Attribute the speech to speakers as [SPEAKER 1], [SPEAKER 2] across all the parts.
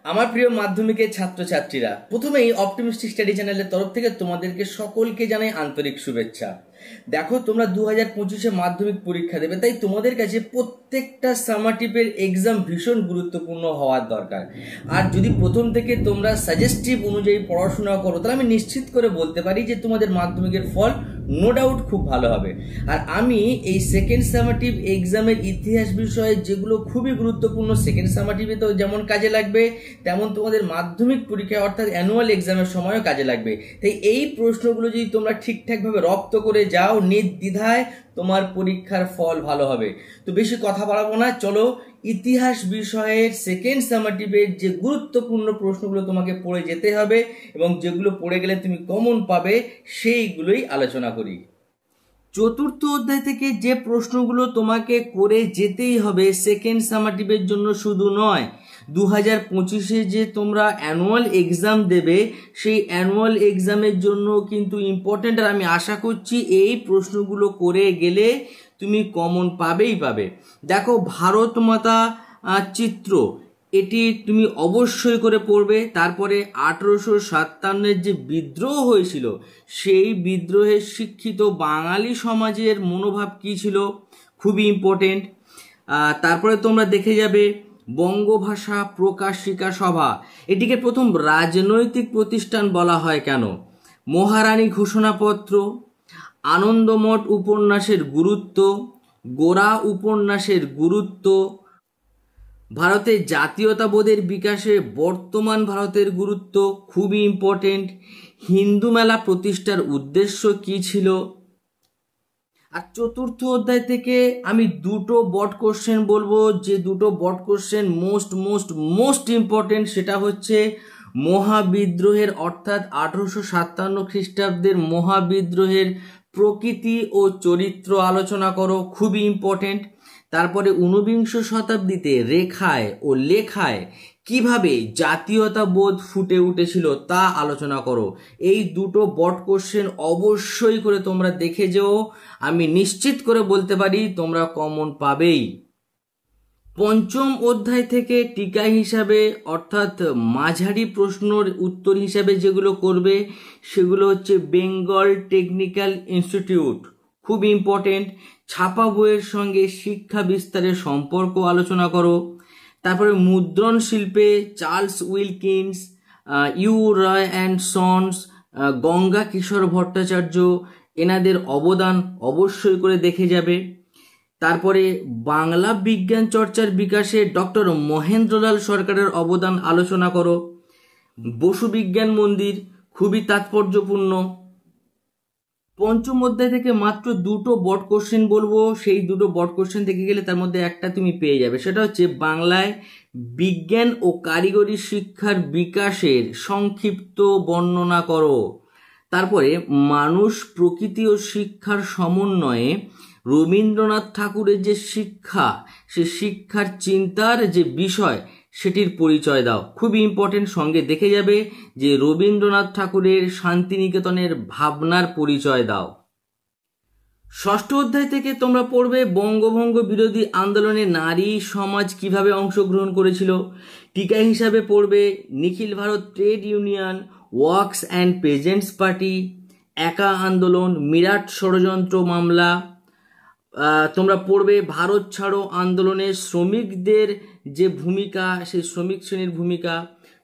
[SPEAKER 1] আমার প্রিয় মাধ্যমিকের ছাত্রছাত্রীরা, প্রথমেই অপটিমিস্টিক স্টাডি চ্যানেলের তরফ থেকে তোমাদেরকে সকলকে জানাই আন্তরিক শুভেচ্ছা। দেখো, তোমরা 2025-এ মাধ্যমিক পরীক্ষা দেবে, তাই তোমাদের কাছে প্রত্যেকটা সামাটিভের এক্সাম ভীষণ গুরুত্বপূর্ণ হওয়ার দরকার। আর যদি প্রথম থেকে তোমরা সাজেস্টিভ অনুযায়ী পড়াশোনা করো, তাহলে আমি নিশ্চিত করে বলতে পারি যে তোমাদের মাধ্যমিকের ফল নো ডাউট খুব ভালো হবে। আর আমি এই সেকেন্ড সামাটিভ এক্সামের ইতিহাস বিষয়ে যেগুলো খুবই গুরুত্বপূর্ণ, সেকেন্ড সামাটিভে তো যেমন কাজে লাগবে, তেমন তোমাদের মাধ্যমিক পরীক্ষা অর্থাৎ অ্যানুয়াল এক্সামের সময়ও কাজে লাগবে। তাই এই প্রশ্নগুলো যদি তোমরা ঠিকঠাকভাবে রপ্ত করে যাও, নির্দ্বিধায় তোমার পরীক্ষার ফল ভালো হবে। তো বেশি কথা বাড়াবো না, চলো ইতিহাস বিষয়ের সেকেন্ড সামাটিভের যে গুরুত্বপূর্ণ প্রশ্নগুলো তোমাকে পড়ে যেতে হবে এবং যেগুলো পড়ে গেলে তুমি কমন পাবে, সেইগুলোই আলোচনা করি। চতুর্থ অধ্যায় থেকে যে প্রশ্নগুলো তোমাকে করে যেতেই হবে সেকেন্ড সামাটিভের জন্য শুধু নয়, 2025-এ যে তোমরা অ্যানুয়াল এক্সাম দেবে সেই অ্যানুয়াল এক্সামের জন্য কিন্তু ইম্পর্টেন্ট। আর আমি আশা করছি এই প্রশ্নগুলো করে গেলে তুমি কমন পাবেই পাবে। দেখো, ভারত মাতা চিত্র, এটি তুমি অবশ্যই করে পড়বে। তারপরে 1857-এর যে বিদ্রোহ হয়েছিল, সেই বিদ্রোহের শিক্ষিত বাঙালি সমাজের মনোভাব কী ছিল, খুবই ইম্পর্টেন্ট। তারপরে তোমরা দেখে যাবে বঙ্গভাষা প্রকাশিকা সভা, এটিকে প্রথম রাজনৈতিক প্রতিষ্ঠান বলা হয় কেন, মহারানী ঘোষণাপত্র, আনন্দমঠ উপন্যাসের গুরুত্ব, গোরা উপন্যাসের গুরুত্ব, ভারতের জাতীয়তাবোধের বিকাশে বর্তমান ভারতের গুরুত্ব, খুবই ইম্পর্টেন্ট। হিন্দু মেলা প্রতিষ্ঠার উদ্দেশ্য কী ছিল। আর চতুর্থ অধ্যায় থেকে আমি দুটো বড কোশ্চেন বলবো, যে দুটো বড কোশ্চেন মোস্ট ইম্পর্টেন্ট। সেটা হচ্ছে মহাবিদ্রোহের অর্থাৎ 1857 খ্রিস্টাব্দের মহাবিদ্রোহের প্রকৃতি ও চরিত্র আলোচনা করো, খুবই ইম্পর্টেন্ট। তারপরে 19বিংশ শতাব্দীতে রেখায় ও লেখায় কিভাবে জাতীয়তাবোধ ফুটে উঠেছিল তা আলোচনা করো। এই দুটো বড কোশ্চেন অবশ্যই করে তোমরা দেখে যেও, আমি নিশ্চিত করে বলতে পারি তোমরা কমন পাবেই। পঞ্চম অধ্যায় থেকে টিকা হিসাবে অর্থাৎ মাঝারি প্রশ্নের উত্তর হিসাবে যেগুলো করবে সেগুলো হচ্ছে বেঙ্গল টেকনিক্যাল ইনস্টিটিউট, খুব ইম্পর্টেন্ট। ছাপা বইয়ের সঙ্গে শিক্ষা বিস্তারের সম্পর্ক আলোচনা করো। তারপরে মুদ্রণ শিল্পে Charles Wilkins, U Ray and sons, Ganga Kishore Bhattacharya, এনাদের অবদান অবশ্যই করে দেখে যাবে। তারপরে বাংলা বিজ্ঞান চর্চার বিকাশে ডক্টর মহেন্দ্রলাল সরকারের অবদান আলোচনা করো। বসু বিজ্ঞান মন্দির খুবই তাৎপর্যপূর্ণ। পঞ্চম অধ্যায় থেকে মাত্র দুটো বড কোশ্চেন বলবো, সেই দুটো বড কোশ্চেন থেকে গেলে তার মধ্যে একটা তুমি পেয়ে যাবে। সেটা হচ্ছে বাংলায় বিজ্ঞান ও কারিগরি শিক্ষার বিকাশের সংক্ষিপ্ত বর্ণনা করো। তারপরে মানুষ, প্রকৃতি ও শিক্ষার সমন্বয়ে রবীন্দ্রনাথ ঠাকুরের যে শিক্ষা, সে শিক্ষার চিন্তার যে বিষয় সেটির পরিচয় দাও, খুবই ইম্পর্টেন্ট। সঙ্গে দেখে যাবে যে রবীন্দ্রনাথ ঠাকুরের শান্তিনিকেতনের ভাবনার পরিচয় দাও। ষষ্ঠ অধ্যায় থেকে তোমরা পড়বে বঙ্গভঙ্গ বিরোধী আন্দোলনে নারী সমাজ কিভাবে অংশগ্রহণ করেছিল। টিকা হিসাবে পড়বে Nikhil Bharat trade union, workers and peasants party, Eka আন্দোলন, মিরাট ষড়যন্ত্র মামলা। তোমরা পড়বে ভারত ছাড়ো আন্দোলনে শ্রমিকদের যে ভূমিকা, সেই শ্রমিক শ্রেণীর ভূমিকা।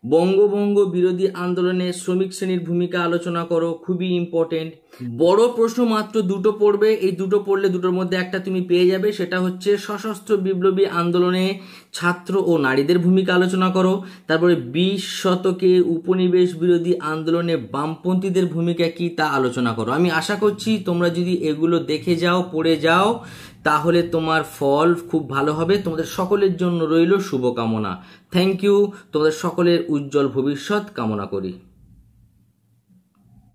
[SPEAKER 1] বঙ্গভঙ্গ বিরোধী আন্দোলনে শ্রমিক শ্রেণীর ভূমিকা আলোচনা করো, খুবই ইম্পর্টেন্ট। বড় প্রশ্ন মাত্র দুটো পড়বে, এই দুটো পড়লে দুটোর মধ্যে একটা তুমি পেয়ে যাবে। সেটা হচ্ছে সশস্ত্র বিপ্লবী আন্দোলনে ছাত্র ও নারীদের ভূমিকা আলোচনা করো। তারপরে 20 শতকে উপনিবেশ বিরোধী আন্দোলনে বামপন্থীদের ভূমিকা কি তা আলোচনা করো। আমি আশা করছি তোমরা যদি এগুলো দেখে যাও, পড়ে যাও, তাহলে তোমার ফল খুব ভালো হবে। তোমাদের সকলের জন্য রইল শুভকামনা। Thank you. তোমাদের সকলের উজ্জ্বল ভবিষ্যৎ কামনা করি।